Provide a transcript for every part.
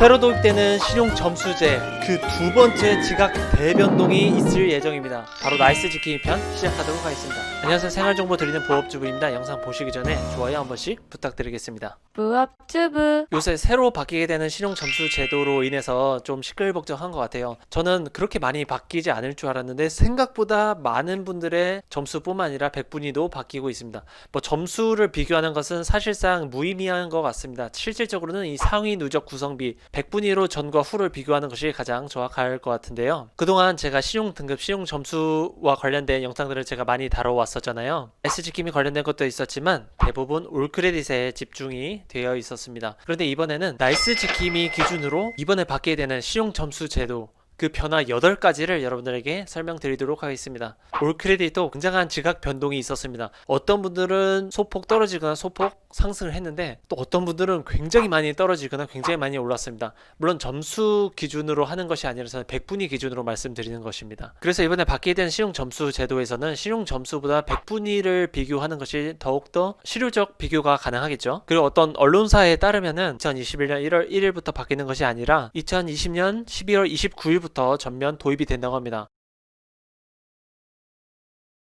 새로 도입되는 신용점수제 그 두 번째 지각 대변동이 있을 예정입니다. 바로 나이스 지킴이 편 시작하도록 하겠습니다. 안녕하세요. 생활정보 드리는 부업주부입니다. 영상 보시기 전에 좋아요 한 번씩 부탁드리겠습니다. 부업주부. 요새 새로 바뀌게 되는 신용점수 제도로 인해서 좀 시끌벅적한 것 같아요. 저는 그렇게 많이 바뀌지 않을 줄 알았는데 생각보다 많은 분들의 점수뿐만 아니라 백분위도 바뀌고 있습니다. 뭐 점수를 비교하는 것은 사실상 무의미한 것 같습니다. 실질적으로는 이 상위 누적 구성비 백분위로 전과 후를 비교하는 것이 가장 정확할 것 같은데요. 그동안 제가 신용 등급, 신용 점수와 관련된 영상들을 제가 많이 다뤄왔었잖아요. SG킴이 관련된 것도 있었지만 대부분 올크레딧에 집중이 되어 있었습니다. 그런데 이번에는 나이스 지킴이 기준으로 이번에 받게 되는 신용 점수 제도 그 변화 8가지를 여러분들에게 설명드리도록 하겠습니다. 올 크레딧도 굉장한 지각 변동이 있었습니다. 어떤 분들은 소폭 떨어지거나 소폭 상승을 했는데 또 어떤 분들은 굉장히 많이 떨어지거나 굉장히 많이 올랐습니다. 물론 점수 기준으로 하는 것이 아니라서 백분위 기준으로 말씀드리는 것입니다. 그래서 이번에 받게 된 신용 점수 제도에서는 신용 점수보다 백분위를 비교하는 것이 더욱더 실효적 비교가 가능하겠죠. 그리고 어떤 언론사에 따르면은 2021년 1월 1일부터 바뀌는 것이 아니라 2020년 12월 29일부터 전면 도입이 된다고 합니다.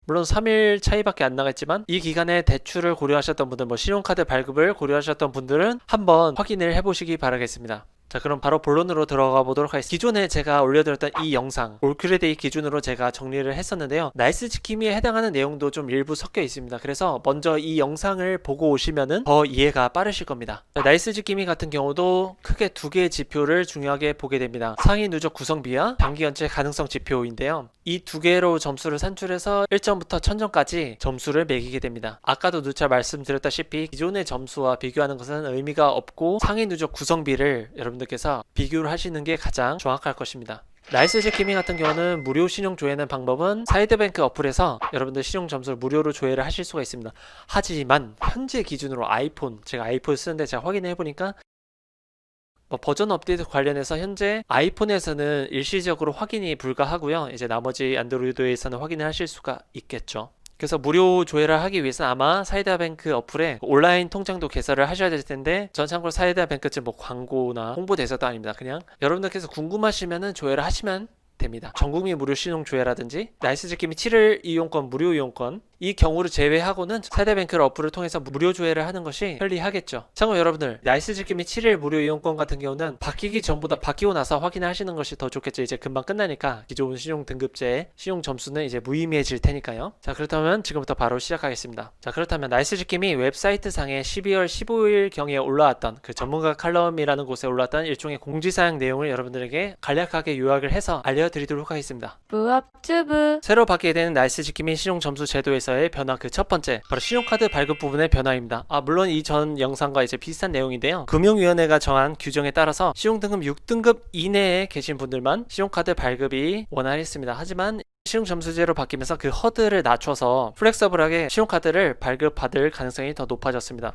물론 3일 차이밖에 안 나겠지만 이 기간에 대출을 고려하셨던 분들, 신용카드 발급을 고려하셨던 분들은 한번 확인을 해보시기 바라겠습니다. 자, 그럼 바로 본론으로 들어가 보도록 하겠습니다. 기존에 제가 올려드렸던 이 영상 올크레딧 기준으로 제가 정리를 했었는데요. 나이스 지킴이에 해당하는 내용도 좀 일부 섞여 있습니다. 그래서 먼저 이 영상을 보고 오시면은 더 이해가 빠르실 겁니다. 자, 나이스 지킴이 같은 경우도 크게 두 개의 지표를 중요하게 보게 됩니다. 상위 누적 구성비와 단기 연체 가능성 지표인데요. 이 두 개로 점수를 산출해서 1점부터 1000점까지 점수를 매기게 됩니다. 아까도 누차 말씀드렸다시피 기존의 점수와 비교하는 것은 의미가 없고 상위 누적 구성비를 여러분들께서 비교를 하시는 게 가장 정확할 것입니다. 나이스 지킴이 같은 경우는 무료 신용 조회하는 방법은 사이드뱅크 어플에서 여러분들 신용 점수를 무료로 조회를 하실 수가 있습니다. 하지만 현재 기준으로 제가 아이폰 쓰는데 제가 확인해 보니까 버전 업데이트 관련해서 현재 아이폰에서는 일시적으로 확인이 불가하고요. 이제 나머지 안드로이드에서는 확인을 하실 수가 있겠죠. 그래서 무료 조회를 하기 위해서는 아마 사이다뱅크 어플에 온라인 통장도 개설을 하셔야 될 텐데 전 참고로 사이다뱅크 쪽 광고나 홍보 대사도 아닙니다. 그냥 여러분들께서 궁금하시면은 조회를 하시면 됩니다. 전국민 무료 신용 조회라든지 나이스 지킴이 7일 이용권 무료 이용권 이 경우를 제외하고는 사이다뱅크 어플을 통해서 무료 조회를 하는 것이 편리하겠죠. 참고로 여러분들 나이스 지킴이 7일 무료 이용권 같은 경우는 바뀌기 전보다 바뀌고 나서 확인을 하시는 것이 더 좋겠죠. 이제 금방 끝나니까 기존 신용 등급제 신용 점수는 이제 무의미해질 테니까요. 자, 그렇다면 지금부터 바로 시작하겠습니다. 자, 그렇다면 나이스 지킴이 웹사이트 상에 12월 15일 경에 올라왔던 그 전문가 칼럼이라는 곳에 올라왔던 일종의 공지사항 내용을 여러분들에게 간략하게 요약을 해서 알려드리도록 하겠습니다. 부업주부. 새로 받게 되는 나이스 지킴이 신용 점수 제도에서의 변화 그 첫 번째 바로 신용카드 발급 부분의 변화입니다. 물론 이전 영상과 이제 비슷한 내용인데요. 금융위원회가 정한 규정에 따라서 신용등급 6등급 이내에 계신 분들만 신용카드 발급이 원활했습니다. 하지만 신용점수제로 바뀌면서 그 허들을 낮춰서 플렉서블하게 신용카드를 발급받을 가능성이 더 높아졌습니다.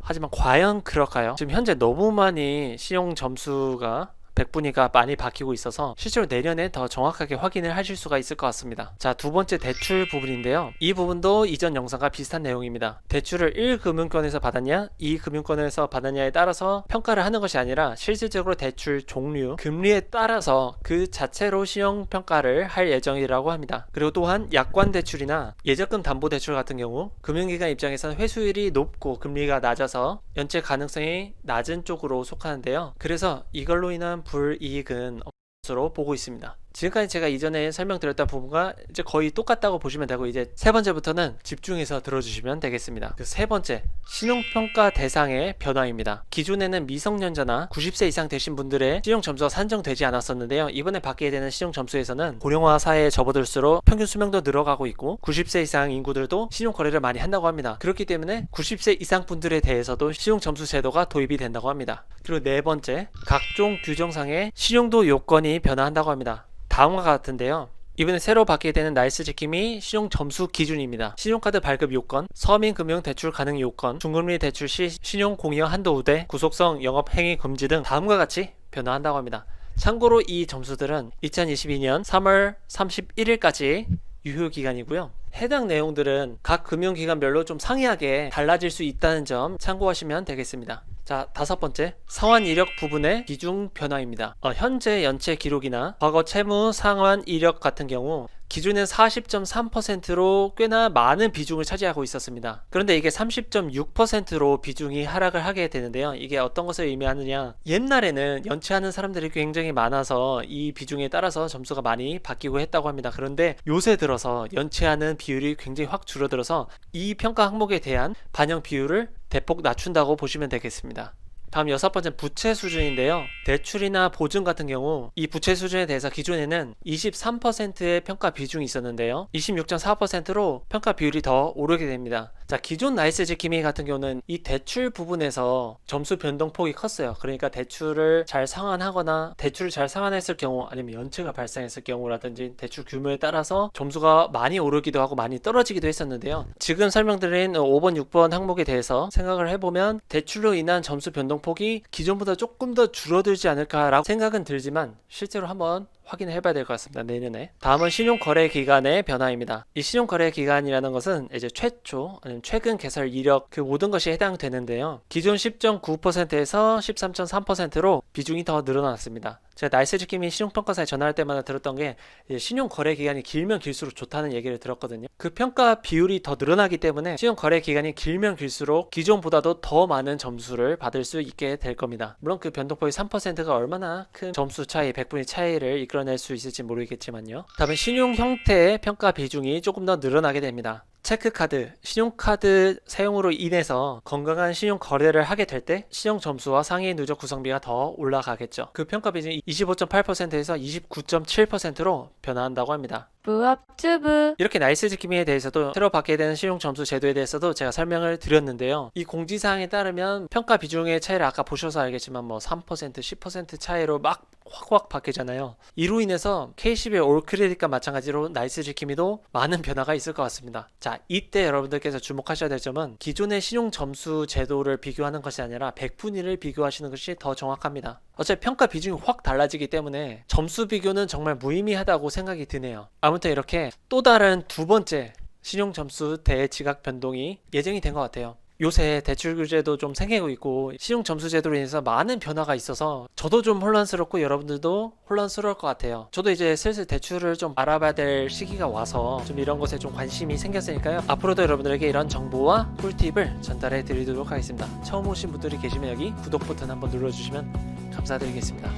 하지만 과연 그럴까요? 지금 현재 너무 많이 신용점수가 백분위가 많이 바뀌고 있어서 실제로 내년에 더 정확하게 확인을 하실 수가 있을 것 같습니다. 자, 두 번째 대출 부분인데요. 이 부분도 이전 영상과 비슷한 내용입니다. 대출을 1금융권에서 받았냐 2금융권에서 받았냐에 따라서 평가를 하는 것이 아니라 실질적으로 대출 종류, 금리에 따라서 그 자체로 신용평가를 할 예정이라고 합니다. 그리고 또한 약관 대출이나 예적금 담보 대출 같은 경우 금융기관 입장에서는 회수율이 높고 금리가 낮아서 연체 가능성이 낮은 쪽으로 속하는데요. 그래서 이걸로 인한 불이익은 없으로 보고 있습니다. 지금까지 제가 이전에 설명드렸던 부분과 이제 거의 똑같다고 보시면 되고 이제 세 번째부터는 집중해서 들어주시면 되겠습니다. 그 세 번째, 신용평가 대상의 변화입니다. 기존에는 미성년자나 90세 이상 되신 분들의 신용점수가 산정되지 않았었는데요. 이번에 받게 되는 신용점수에서는 고령화 사회에 접어들수록 평균 수명도 늘어가고 있고 90세 이상 인구들도 신용거래를 많이 한다고 합니다. 그렇기 때문에 90세 이상 분들에 대해서도 신용점수 제도가 도입이 된다고 합니다. 그리고 네 번째, 각종 규정상의 신용도 요건이 변화한다고 합니다. 다음과 같은데요. 이번에 새로 받게 되는 나이스 지킴이 신용 점수 기준입니다. 신용카드 발급 요건, 서민금융 대출 가능 요건, 중금리 대출 시 신용 공여 한도 우대, 구속성 영업 행위 금지 등 다음과 같이 변화한다고 합니다. 참고로 이 점수들은 2022년 3월 31일까지 유효기간이고요. 해당 내용들은 각 금융기관별로 좀 상이하게 달라질 수 있다는 점 참고하시면 되겠습니다. 자, 다섯 번째, 상환 이력 부분의 비중 변화입니다. 현재 연체 기록이나 과거 채무 상환 이력 같은 경우 기존엔 40.3%로 꽤나 많은 비중을 차지하고 있었습니다. 그런데 이게 30.6%로 비중이 하락을 하게 되는데요. 이게 어떤 것을 의미하느냐, 옛날에는 연체하는 사람들이 굉장히 많아서 이 비중에 따라서 점수가 많이 바뀌고 했다고 합니다. 그런데 요새 들어서 연체하는 비율이 굉장히 확 줄어들어서 이 평가 항목에 대한 반영 비율을 대폭 낮춘다고 보시면 되겠습니다. 다음 여섯 번째, 부채 수준인데요. 대출이나 보증 같은 경우 이 부채 수준에 대해서 기존에는 23%의 평가 비중이 있었는데요, 26.4%로 평가 비율이 더 오르게 됩니다. 자, 기존 나이스 지킴이 같은 경우는 이 대출 부분에서 점수 변동폭이 컸어요. 그러니까 대출을 잘 상환하거나 대출을 잘 상환했을 경우, 아니면 연체가 발생했을 경우라든지 대출 규모에 따라서 점수가 많이 오르기도 하고 많이 떨어지기도 했었는데요. 지금 설명드린 5번, 6번 항목에 대해서 생각을 해보면 대출로 인한 점수 변동폭이 기존보다 조금 더 줄어들지 않을까라고 생각은 들지만 실제로 한번 확인을 해봐야 될 것 같습니다. 내년에. 다음은 신용거래기간의 변화입니다. 이 신용거래기간이라는 것은 이제 최초 아니면 최근 개설 이력 그 모든 것이 해당되는데요. 기존 10.9%에서 13.3%로 비중이 더 늘어났습니다. 제가 나이스 지킴이 신용평가사에 전화할 때마다 들었던 게 신용거래기간이 길면 길수록 좋다는 얘기를 들었거든요. 그 평가 비율이 더 늘어나기 때문에 신용거래기간이 길면 길수록 기존보다도 더 많은 점수를 받을 수 있게 될 겁니다. 물론 그 변동폭이 3%가 얼마나 큰 점수 차이, 100분의 차이를 이끌어낼 수 있을지 모르겠지만요. 다음에 신용 형태의 평가 비중이 조금 더 늘어나게 됩니다. 체크카드, 신용카드 사용으로 인해서 건강한 신용 거래를 하게 될 때 신용 점수와 상위 누적 구성비가 더 올라가겠죠. 그 평가 비중이 25.8%에서 29.7%로 변화한다고 합니다. 무업주부 이렇게 나이스 지킴이에 대해서도 새로 받게 되는 신용 점수 제도에 대해서도 제가 설명을 드렸는데요. 이 공지사항에 따르면 평가 비중의 차이를 아까 보셔서 알겠지만 3%, 10% 차이로 막 확 바뀌잖아요. 이로 인해서 K11 올 크레딧과 마찬가지로 나이스 지킴이도 많은 변화가 있을 것 같습니다. 자, 이때 여러분들께서 주목하셔야 될 점은 기존의 신용 점수 제도를 비교하는 것이 아니라 100분위를 비교하시는 것이 더 정확합니다. 어차피 평가 비중이 확 달라지기 때문에 점수 비교는 정말 무의미하다고 생각이 드네요. 아무튼 이렇게 또 다른 두 번째 신용 점수 대지각 변동이 예정이 된 것 같아요. 요새 대출 규제도 좀 생기고 있고 신용 점수 제도로 인해서 많은 변화가 있어서 저도 좀 혼란스럽고 여러분들도 혼란스러울 것 같아요. 저도 이제 슬슬 대출을 좀 알아봐야 될 시기가 와서 좀 이런 것에 좀 관심이 생겼으니까요. 앞으로도 여러분들에게 이런 정보와 꿀팁을 전달해 드리도록 하겠습니다. 처음 오신 분들이 계시면 여기 구독 버튼 한번 눌러주시면 감사드리겠습니다.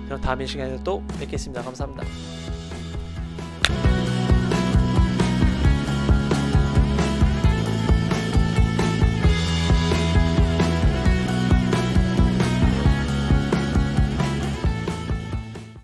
그럼 다음 이 시간에 또 뵙겠습니다. 감사합니다.